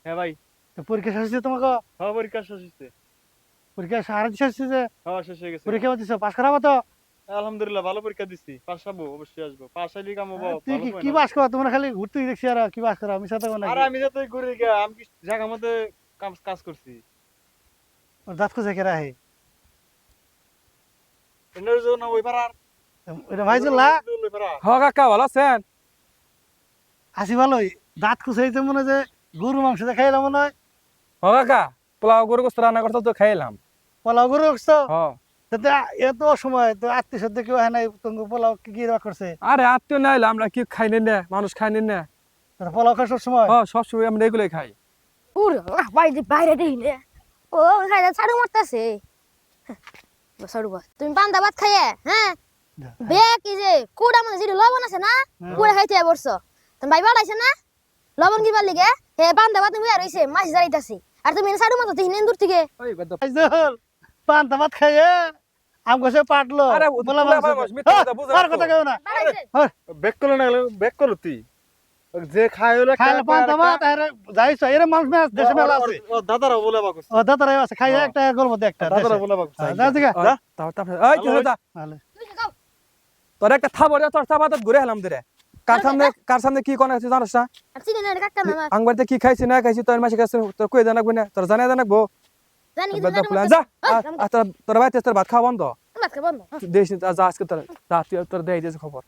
হ্যাঁ ভাই। তো পরীক্ষা শেষ হয়েছে তোমাকে? হ্যাঁ পরীক্ষা শেষ হয়েছে। পরীক্ষা সারা শেষ হয়েছে? হ্যাঁ শেষ হয়ে গেছে। পরীক্ষা দিছো, পাস করাবো তো? আলহামদুলিল্লাহ ভালো পরীক্ষা দিছি, পাস হবো, অবশ্যই আসবো, পাস হইলে কামাবো। তুই ভালো কি পাস করা? তোমরা খালি ঘুরতে দেখছি আর কি পাস করা? আমি সাথে আর নাকি? আমি যাতে ঘুরে গিয়া আমি কি জায়গার মধ্যে কাজ করছি। ওর দাঁত খুঁজে কেরা হে? এর জন্য ওই পাড়ার এটা ভাইজুল্লাহ? ওই পাড়া। হ কাকা ভালো আছেন? আছি ভালোই। দাঁত খুঁজে মনে হয় যে গরু মাংস দিয়ে খাইলাম মনে হয়। হ কাকা, পোলাও গরু গোস্ত রান্না করতে তো খাইলাম। পোলাও গরু রাখছো? হ। এত সময় তো আত্মীয় সাথে কেউ হয় নাই, তোমাকে পোলাও কি রাগ করছে? আরে আত্মীয় নাইলে আমরা কি খাই না, মানুষ খাই না। তোরা পোলাও খাস সব সময়? হ, সবসময় আমরা এগুলোই খাই। উরে বাইরে বাইরে দেই নে ও খাইলে ছাড়ু মারতাছে ছাড়ু বাস তুমি পান্তা ভাত খাইয়ে হ্যাঁ বে কি যে কুড়া মানে যেটা লবণ আছে না কুড়া খাইতে বসছো তুমি ভাই বাড়াইছে না লবণ কি পারলি গে হে পান্তা ভাত তুমি আর হইছে মাছ জারাইতাছি আর তুমি ছাড়ু মারতো তিন দূর থেকে ওই গদ্দা। ভাইজুল, পান্তা ভাত খাইয়ে আম গাছে পাটলো। আরে পোলাও পোলা মাংস মানুষ, মিথ্যা কথা বুঝা আর কথা কেউ না। বাড়াইছে ব্যাক করলো না, ব্যাক করলো তুই। যে খায় হলো খাইলে পান্তা ভাত আর যাইছো এর মাংস মাছ দেশে মেলা আছে। দাদারা বলে বাকুস। ও দাদারাই আছে খাইয়ে একটা গল্প দে একটা। দাদারা বলে বাকুস। যা দিগা যা, তারপর এই কি হলো? ভালো। তুই খাও তোর একটা থাবরে তোর থাবাত ঘুরে হেলাম দিরে। কার সামনে কি কোন আছে জানিস না? আর চিনি না কাকা না আমার আংবারতে কি খাইছি না খাইছি তোর মাসে কাছে তোর কই জানাকবো না, তোর জানাকবো। জানি কি গদ্দা জানি ফুলা যা। আর তোর বাইতে তোর ভাত খাওয়া বন্ধ। ভাত খাবো না দেশ যা আজকে তোর রাত তোর দেই দিয়েছে খবর।